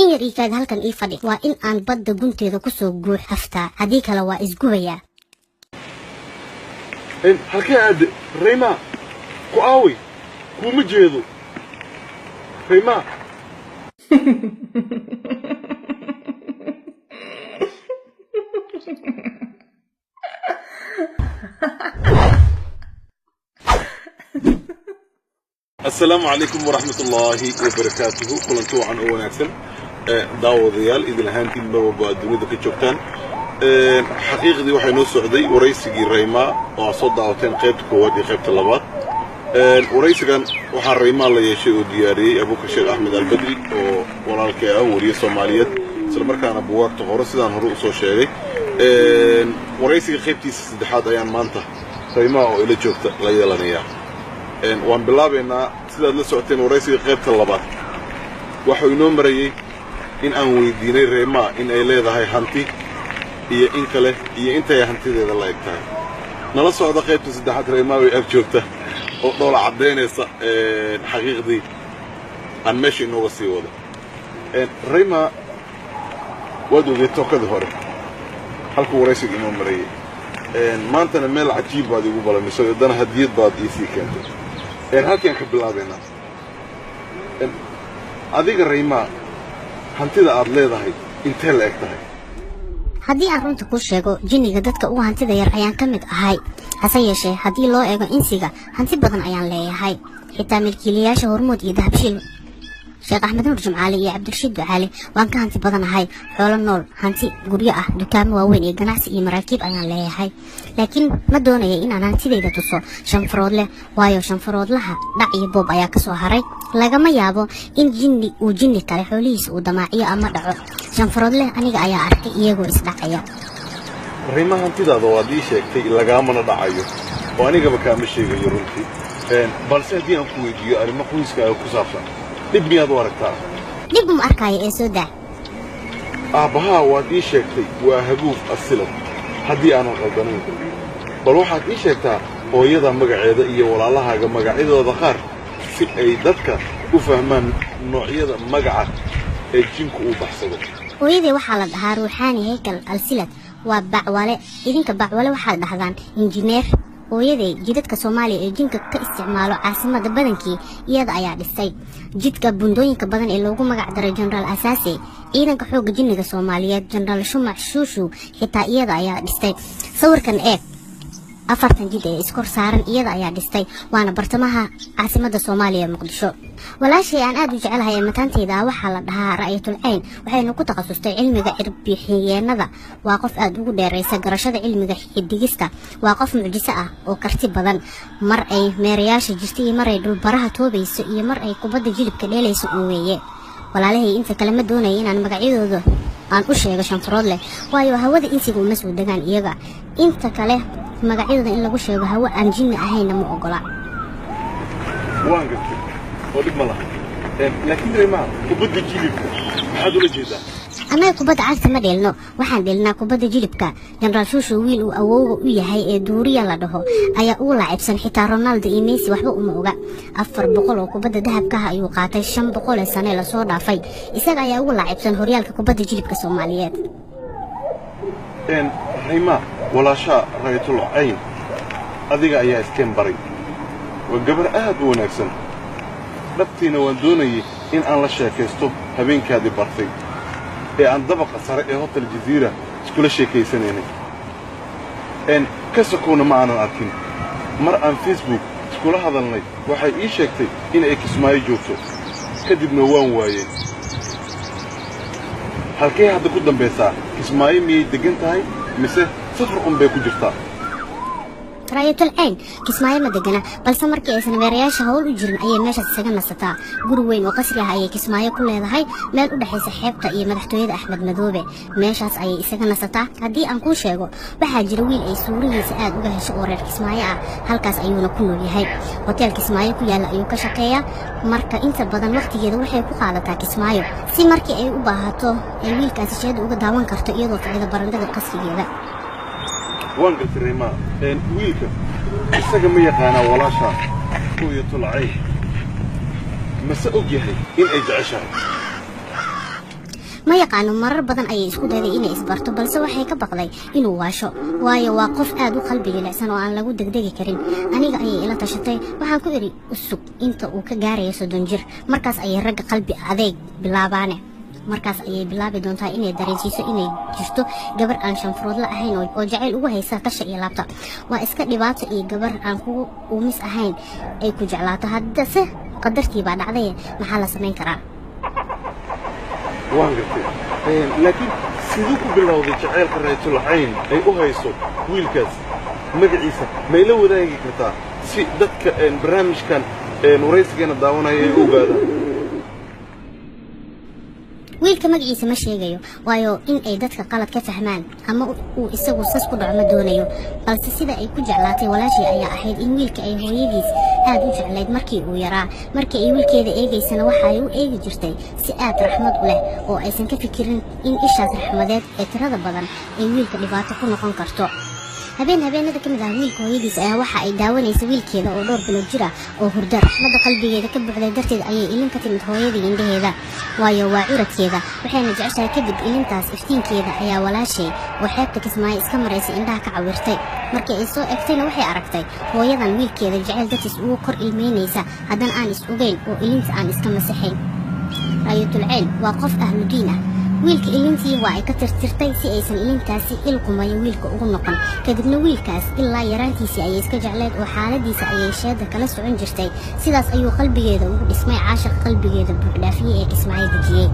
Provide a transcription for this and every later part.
إن يريكاد هلكن إيه فدي وإن أن بد جنتي ذا كسو جوح حفتا هديك لوا إسجويا إن هلكي عاد ريما كواوي كومجيدو ريما السلام عليكم ورحمة الله وبركاته كلنتو عن أول أحسن داود ريال إذا لهانتي لو الدنيا كتشوفتان حقيقة دي وحي نو سعودي ورئيسي ريما وعصود دعوتين قيبت كوادي قيبت اللبات ورئيسي كان وحا ريما اللي يشيء دياري أبوك الشيخ أحمد البدري ولالكي وريه صوماليات سلمر كان أبوك تغورة سيدان هروء سو شيري ورئيسي قيبتي سدحاد أيان مانتا ريما وإلي جوفتا ليالانيا وان بلابينا سيداد لسعوتين ورئيسي قيبت اللبات وحو ينو مريي إن أنوي ديني ريما إن أي ليدا هاي هانتي iyo in kale iyo inta ay hantideeda la egtahay nala socda qaybta saddexaad reemaawi af joogta oo dhoola cadeynaysa xaqiiqdii aan meesha inooga sii wado reema waad ogeed tookada hore halka waraysiga inoo marayay maantana meel cajiib baad igu balamisay haddana hadiyad baad iisii keentay halkaan ka bilaabaynaa adiga reema hantida aad leedahay intee la egtahay haddii aan runta ku sheego jinniga dadka ugu hantida yar ayaan ka mid ahay hase yeeshee haddii loo eego insiga hanti badan ayaan leeyahay xitaa milkiilayaasha hormuud iyo dahabshiil sheekh axmed nuur jimcaale iyo cabdirashiid ducaale waan ka hanti badanahay xoolo nool hanti guryo ah dukaamo waaweyn iyo ganacsi iyo maraakiib ayaan leeyahay laakiin ma doonaya inaan hantidayda tuso shanfarood leh waayo shanfaroodlaha dhac iyo boob ayaa kasoo haray lagama yaabo in jinni kale xoolihiisa uu damaaciyo ama dhaco shanfarood leh aniga ayaa arkay iyagoo isdhacaya reema hantidaada waad ii sheegtay lagaamana dhacayo oo anigaba kaama sheegayo runtii balse haddii aan ku weydiiyo arrimo qoyskaaga ku saabsan dib miyaad u aragtaa dib uma arkaayo ee soo daa aabbahaa waad ii sheegtay waa haguuf asilad haddii aanan qaldanayn bal waxaad ii sheegtaa hooyada magaceeda iyo walaalahaaga magacyadooda qaar si ay dadka u fahmaan noocyada magaca ee jinku uu baxsado hooyadii waxaa la dhahaa ruuxaani heykal alsilad waa bacwale idinka bacwale waxaad dhahdaan injineer hooyaday jidadka Soomaaliya ee jinka ka isticmaalo caasimada badankii iyada ayaa dhisay jidka bundooyinka badan ee loogu magac daray General Asaasi ciidanka xoogga jinniga Soomaaliyeed General Shumac Shushu xitaa iyada ayaa dhistay sawirkan afartan jid ee iskor saaran iyada ayaa dhistay waana bartamaha caasimada Soomaaliya Muqdisho walaashay aan aad u jecelahay mataantayda waxa la dhahaa ra'ayatul ayn waxayna ku takhasustay cilmiga irbixiyeenada waa qof aad ugu dheeraysa garashada cilmiga xidigista waa qof mucjiso ah oo karti badan mar ay meerayaasha jirtay iyo mar ay dhul baraha toobayso iyo mar ay kubadda jilibka dheelayso oo weeye walaalahay inta kale ma doonay inaan magacyadooda aan u sheego shanfarood leh waayo hawada insiga uma soo degaan iyaga inta kale magacyadooda in lagu sheego hawa aan jinni ahayna ma ogola waan gartay ودي مالها لكن ريما كبد جيلبك maxaad ula jeedaa anaga kubadda cagta ma dheelno waxaan dheelnaa kubadda jilibka General Shushu wiil uu awoow u yahay ee duuriya la dhaho ayaa uu laacibsan xitaa Ronaldo iyo Messi waxba uma oga 400 oo kubadda dahabka ah ayuu qaatay 500 sano la soo dhaafay isaga ayaa uu laacibsan horyaalka kubadda jilibka Soomaaliyeed rayma walaasha ra'ayatul ayn adiga ayaa isteen baray waa gabar aad u wanaagsan dhabtiina waan doonayay in aan la sheekaysto habeenkaadii bartay ee aan dabaqa sare ee hotel Jazeera iskula sheekaysanaynay ka sokoona ma aanan arkin mar aan Facebook iskula hadalnay waxay ii sheegtay in ay Kismaayo joogto kadibna waan waayay halkee hadda ku dambaysaa Kismaayo miyay degan tahay mise safar bay ku jirtaa ra'ayatul ayn Kismaayo ma degana balse markii aysan meerayaasha hawl u jirin ayay meesha isaga nasataa guri weyn oo qasri ah ayay Kismaayo ku leedahay meel u dhaxaysa xeebta iyo madaxtooyada Axmed Madoobe meeshaas ayay isaga nasataa haddii aan ku sheego waxa jira wiil ay suuriyiisa aad uga hesho oo reer Kismaayo ah halkaas ayuuna ku nool yahay hotel Kismaayo ku yaala ayuu ka shaqeeyaa marka inta badan waqtigeeda waxay ku qaadataa Kismaayo si markii ay u baahato ay wiilkaasi sheed uga daawan karto iyadoo fadhida barandada qasrigeeda waan gartay ma wiilka isaga ma yaqaana walaasha hooyatul ayn mase og yahay in ay jeceshahay ma yaqaano marar badan ayay isku dayday inay isbarto balse waxay ka baqday inuu waasho waayo waa qof aad u qalbi jilicsan oo aan lagu degdegi karin aniga ayay ila tashatay waxaan ku iri usug inta uu ka gaarayo 30 jir markaas ayay rag qalbi adeeg bilaabaane markaas ayay bilaabi doontaa inay dareensiiso inay jirto gabar aan shanfurood la ahayn oo jacayl ugu haysa kasha iyo laabta waa iska dhibaato iyo gabar aan kugu uumis ahayn ay ku jeclaato haddase qadartii baa dhacday maxaa la samayn karaa waan gartay laakiin sidoo ku bilowday jacaylka Raytul Ayn ay u hayso wiilkaas magaciisa ma ila wadaagi kartaa si dadka barnaamijkan waraysigeena daawanaya ay u ogaadaan wiilka magaciisa ma sheegayo waayo in ay dadka qalad ka fahmaan ama uu isagu sas ku dhaco ma doonayo balse sida ay ku jeclaatay walaashii ayaa ahayd in wiilka ay hooyadiis aad u jeclayd markii uu yaraa markii ay wiilkeeda eegaysana waxa ay u eegi jirtay si aad raxmad u leh oo aysan ka fikirin in ishaas raxmadeed ee tirada badan ay wiilka dhibaato ku noqon karto habeenada kamid ah wiilka hooyadiis ayaa waxa ay daawanaysa wiilkeeda oo dhowr bilood jira oo hurda raxmada qalbigeeda ka buuxday darteed ayay ilin ka timid hooyadii indhaheeda waayo waa curadkeeda waxayna jeceshahay kadib ilintaas iftiinkeeda ayaa walaashay oo xeebta Kismaayo iska maraysay indhaha ka cawirtay markii ay soo egtayna waxay aragtay hooyadan wiilkeeda jacayl dartiis ugu kor ilmeynaysa haddana aan is ogeyn oo ilinta aan iska masaxayn Raytul Ayn waa qof ahlu diin ah wiilka ilintii waa ay ka tirtirtay si aysan ilintaasi ilqumayo wiilka ugu noqon kadibna wiilkaas ilaa yaraantiisii ayay iska jecleed oo xaaladiisa ayay sheeda kala socon jirtay sidaas ayuu qalbigeeda ugu dhismay caashiq qalbigeeda buuxdhaafiyay ee Kismaayo dejiyay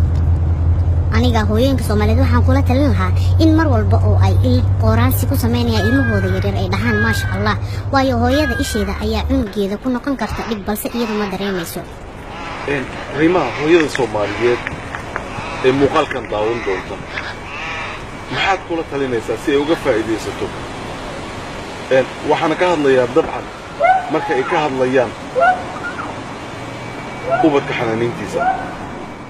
aniga hooyeenka Soomaaliyeed waxaan kula talin lahaa in mar walba oo ay qoraansi ku sameynayaan ilmahooda yaryar ay dhahaan maasha Allah waayo hooyada isheeda ayaa cunugeeda ku noqon karta dhib balse iyadu ma dareemayso Rima hooyada Soomaaliyeed ee muuqaalkan daawan doonta maxaad kula talinaysaa si ay uga faa'iideysato waxaan ka hadlayaa dabcan marka ay ka hadlayaan ubadka xanaaniintiisa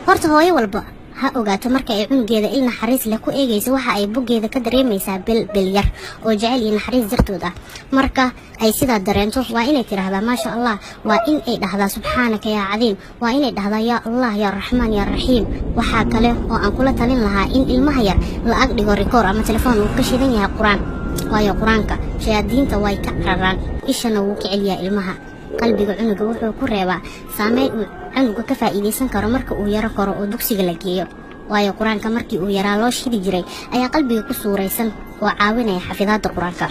horta hooyo walba ha ogaato marka ay cunugeeda il naxariis leh ku eegayso waxa ay bugeeda ka dareemaysaa bil yar oo jacayl iyo naxariis dartood ah marka ay sidaa dareento waa inay tiraahdaa maasha Allah waa in ay dhahdaa subxaanaka yaa cadiim waa inay dhahdaa yaa Allah yaa raxmaan yaa raxiim waxa kale oo aan kula talin lahaa in ilmaha yar la ag dhigo rikoor ama telefoon uu ka shidan yahay quraan waayo quraanka shayaadiinta way ka cararaan ishana wuu ka celiyaa ilmaha qalbiga cunuga wuxuu ku reebaa saameyn uu cunuga ka faa'iideysan karo marka uu yaro koro oo dugsiga la geeyo waayo quraanka markii uu yaraa loo shidi jiray ayaa qalbiga ku suuraysan oo caawinaya xafidaadda quraanka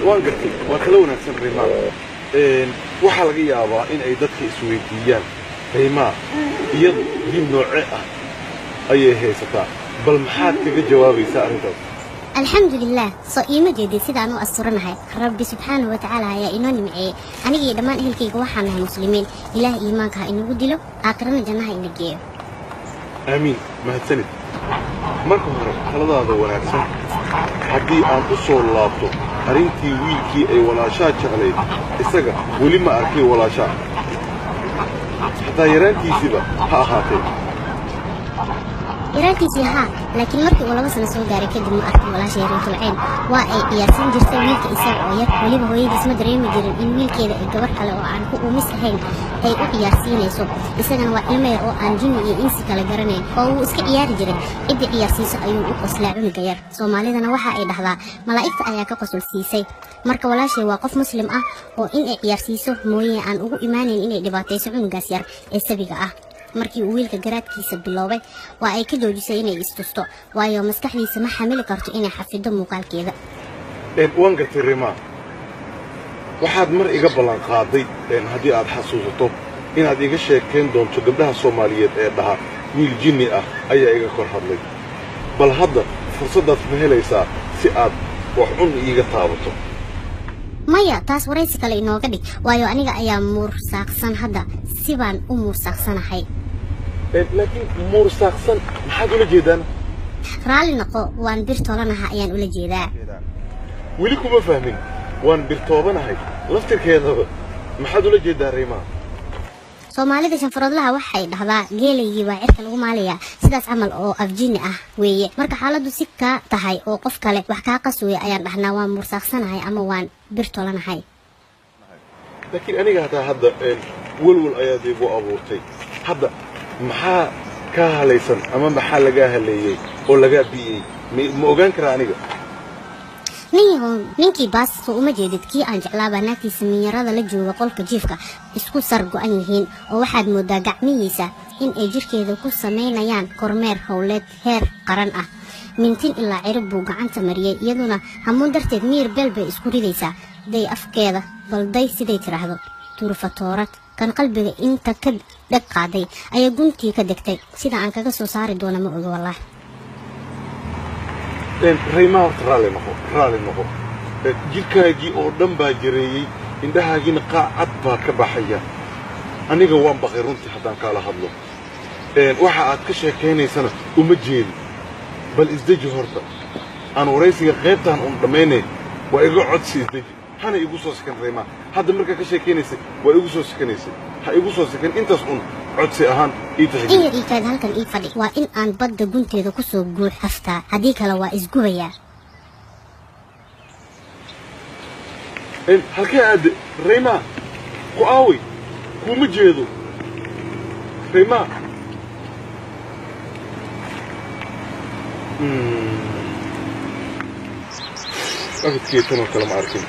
waan gartay waa kala wanaagsan Rima waxa laga yaabaa in ay dadka isweydiiyaan Rima iyadu diin noocee ah ayay haysataa bal maxaad kaga jawaabaysaa arrintaas الحمد لله صائمة جدي سيدان وأسرناها ربي سبحانه وتعالى يا إنوني معي أنا جي دمان أهلكي وحنا مسلمين إله إيمانك إنه وديله آخرنا جناها إنه جيه آمين ما هتسند مركو هرب خلدا هذا وناكسن حدي أن أصول لابتو أرنتي ويلكي أي ولا شاء شغلي إستجا ولي ما أركي ولا شاء حتى يرانتي سيبا ها هاتي يرانتيسي ها لكن مركي ولا بس نسوي داري كده ما أركي ولا شيء ريت العين واي ياسين جرت ويلك إساق وياك ولي بهوي اسمه دريم جرين إن ويلك إذا الجبر على وعنه ومسهين أي ياسين يسوق إساقنا وعلمه أو عن جني إنسي كلا جرنين أو إسك يار جرين إدي ياسين سأيون أقص لاعون جير سومالي ذا نوحة أي لحظة ملاك أياك قصول سيسي مركي ولا شيء واقف مسلم وإن ياسيسو مويه عن أو إيمان إن دباتي سعون جاسير السبيقة markii uu wiilka garaadkiisa biloobay waa ay ka joojisay inay istusto waayo maskaxdiisa ma xamili karto inay xafido muuqaalkeeda waan gartay Rima waxaad mar iga ballan qaaday haddii aad xasuusato inaad iga sheekeen doonto gabdhaha Soomaaliyeed ee dhaha wiil jinni ah ayaa iga kor hadlay bal hadda fursadaad ma helaysaa si aad wax cun iiga taabato maya taas waraysi kale inooga dhig waayo aniga ayaa muursaaqsan hadda sibaan u muursaaqsanahay laakiin muursaaqsan maxaad ula jeedaan raali noqo waan birtoolanaha ayaan ula jeedaa weli kuma fahmin waan birtoobanahay laftirkeeda maxaad ula jeedaa Rima Soomaalida shanfaradlaha waxay dhahdaa geelaygi waa cirka lagu maalayaa sidaas camal oo afjini ah weeye marka xaaladdu si ka tahay oo qof kale wax ka qasooy ayaan dhahnaa waan muursaaqsanahay ama waan birtoolanahay laakiin aniga hadda walwal ayaad igu abuurtay hadda maxaa كهاليسن أما محل جاهلية ولا جابي ما أوجان كرانيجا ninkii baas soo uma jeedid kii aan jeclaa naagtiisa minyarada la jooga qolka jiifka isku sar go'an yihiin oo waxaad moodaa gacmihiisa in ay jirkeeda ku sameynayaan kormeer howleed heer qaran ah mintin ilaa cirib buu gacanta mariyay iyaduna hamuun darteed miir beel bay isku ridaysaa day afkeeda balday siday tiraahdo turfatoorad kan qalbiga inta ka dhag qaaday ayaa guntii ka degtay sida aan kaga soo saari doono ma oga wallaah ريما رالي نقو جيكاجي أو دم باجري إندها جين قاعد كبحية أنا جوان بغيرونتي حتى كلا هضلو واحد كشة كيني سنة ومجيل بل إزدج هرتا أنا ورئيسي غيبتها عن ضماني وإقعد سيزدج هنا يقصوا سكن ريما هذا مركا كشة كيني سي وإقصوا سكني سي هيقصوا سكن أنت صون عدسي أهان إيه كان هلكن إيه فدي وإن أن بد جنتي كسو جول حفتا هديك لو إسجويا إن هلكي أد ريما قوي مجيدو ريما أكيد كي تنو كلام عارفين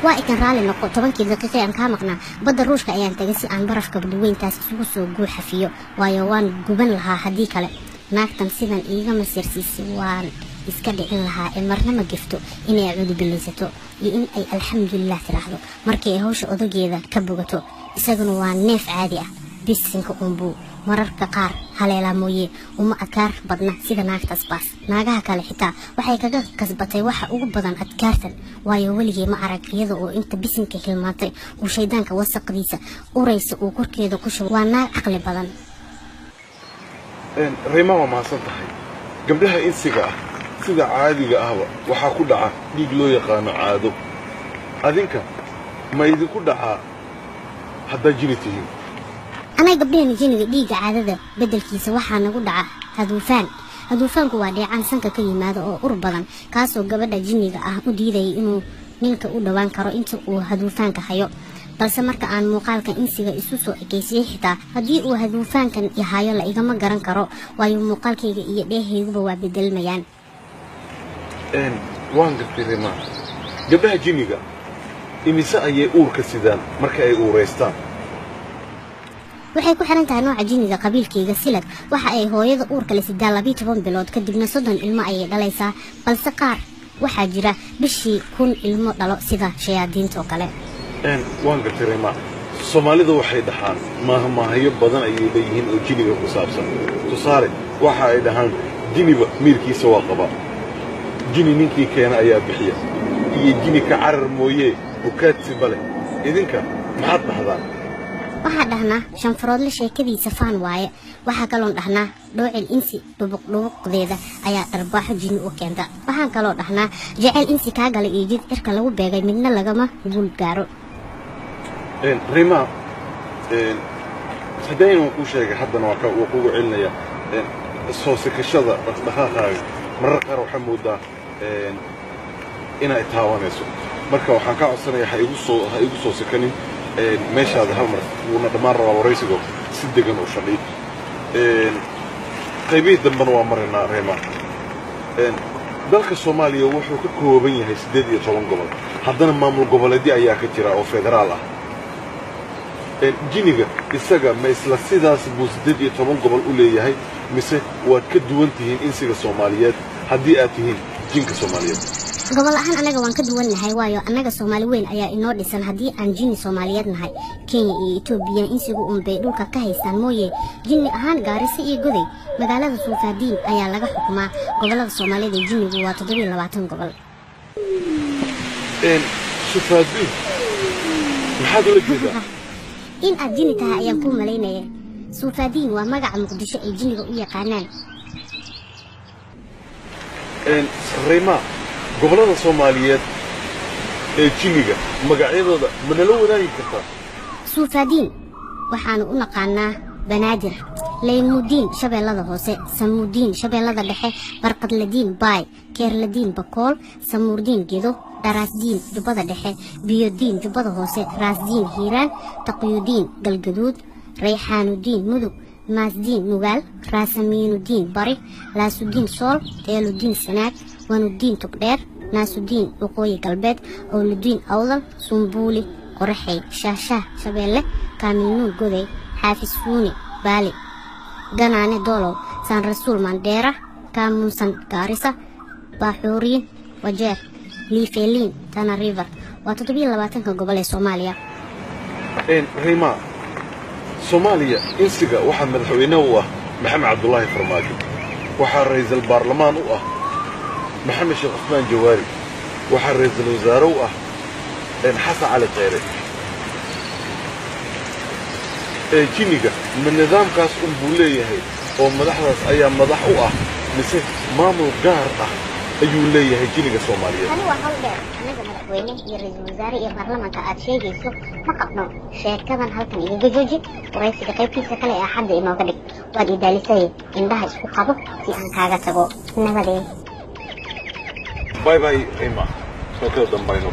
وإكن رالي نقو طبعاً كي دقيقة أن كامقنا بدا روشك أيان تغسي أن برفك بدوين تاس سوسو قول حفيو ويوان قبن لها هديك لك ناكتن سيدان إيغا مسيرسيسي وان إسكادعين لها إمرنا ما قفتو إني أعوذ بالليزتو لإن أي الحمد لله تراحدو مركي هوش أضوغيدا كبوغتو إساقن وان نيف عادية بيسنك أمبو mararka qaar haleela mooyee uma akaar badna sida naagtaas baas naagaha kale xitaa waxay kaga kasbatay waxa ugu badan adkaartan waayo waligii ma arag iyada oo inta bisinka hilmaantay uu shaydaanka wasaqdiisa uraysa uu korkeeda ku shubo waa naag caqli badan rima ma santahay gabdhaha insiga ah sida caadiga ah waxa ku dhaca dhiig loo yaqaan caado adinka ma idinku dhaca hadda jiritihiin أنا قبلين جيني ديجا عادة بدل كيس وحنا نقول دعاء هذوفان كوادي عن سنك كلمة هذا أو أربعا كاسو قبل جيني وديدي إنه نينك أودوان كرو إنتو وهذوفان كحيو بس مرك عن مقالك إنسي إسوسو كيسي حتى هدي وهذوفان كان يحيو لا إجا ما جرن كرو ويوم مقالك يده يجبوا بدل ميان. وان قبل ما قبلها جيني إمسا أي أور كسيدان مرك أي أوريستان. waxay ku xiran tahay nooca jiniga qabiilkayga silad waxa ay hooyada uurka la sidaa 12 bilood kadibna 30 ilmo ay dhalaysaa balse qaar waxa jira bishii 1 ilmo dhalo sida shayaadiinta oo kale waan gartay ma Soomaalidu waxay dhaxaan maahayo badan ay leeyihiin oo jiniga ku saabsan tusaale waxa ay dhahaan jiniba miirkiisa waa qaba jini ninkii keena ayaa bixiya iyo jini ka carar mooyee oo kaadsi bale idinka maxaad dhahdaan waxaa dhahnaa shanfaroodle sheekadiisa faan waaye waxaa kaloo dhahnaa dhoocil insi dhubuqdeeda ayaa dharbaaxo jini u keenta waxaan kaloo dhahnaa jecel insi kaa galay iyo jid cirka lagu beegay midna lagama guul gaaro rima hadaynu ku sheegay haddana waa kugu celinaya soo sikashada dhaqdhaqaaqaaga marar qaar waxaa moodaa inay taawanayso marka waxaan ka codsanayaa ha igu soo sikanin meeshaada hal mar wuuna dhammaan rabaa waraysigo si degan oo shaqay qaybihii dambana waa marinaa reema dalka Soomaaliya wuxuu ka kooban yahay 18 gobol haddana maamul goboleedyo ayaa ka jira oo federaal ah jiniga isaga ma isla sidaas buu 18 gobol u leeyahay mise waad ka duwan tihiin insiga Soomaaliyeed haddii aad tihiin jinka Soomaaliyeed gobol ahaan anaga waan ka duwannahay waayo anaga Soomaali weyn ayaa inoo dhisan haddii aan jini Soomaaliyeed nahay Kenya iyo Itoobiya insigu bay dhulka ka haystaan mooyee jini ahaan Gaarisa iyo Goday magaalada Suufaadiin ayaa laga xukumaa gobolada Soomaaliyeed ee jinigu waa 27 gobol Suufaadiin maxaad ula jeedaa in aad jini tahay ayaan ku maleynaya Suufaadiin waa magaca Muqdisho ee jiniga u yaqaanaan rima gobolada Soomaaliyeed ee jiniga magacyadooda ma nala wadaagi kartaa Suufaadiin waxaanu u naqaanaa Banaadir Leymudiin shabeellada hoose Samuudiin shabeellada dhexe Barqadladiin Baay Keerladiin Bakool Samuurdiin Gedo Daraasdiin Jubbada dhexe Biyodiin Jubbada hoose Raasdiin Hiiraan Taqyudiin Galgaduud Rayxaanudiin Mudug maasdiin nugaal raasamiinudiin bari laasudiin sool teeludiin sanaag wanudiin togdheer naasudiin waqooyi galbeed owludiin awdal sumbuuli qoraxay shaashaah shabeelle kaamilnuur goday xaafis fuuni baali ganaane doolow saan rasuul mandheera kaamuunsan gaarisa baaxuuriin wajeer liifeeliin tana river waa 27 gobol ee Soomaaliya rima Soomaaliya insiga waxa madaxweynaha u ah Maxamed Cabdullaahi Farmaajo waxa ra'iisul baarlamaan u ah Maxamed Sheekh Cusmaan Jawaari waxa ra'iisul wasaare u ah Xasan Cali Khayre jiniga min nidaamkaas buu leeyahay oo madaxdaas ayaa madax u ah mise maamul gaar ah ayuu leeyahay jiniga Soomaaliyeed ani waa hal dheer anaga madaxweyne iyo ra'iisul wasaare iyo baarlamaanka aad sheegayso ma qabno sheekadan halkan iga jooji waraysiga qaybtiisa kale ee xadda inooga dhig waad idaalisay indhaha isku qabo si aan kaaga tago nabadee bye bye Emma soo kala dambayno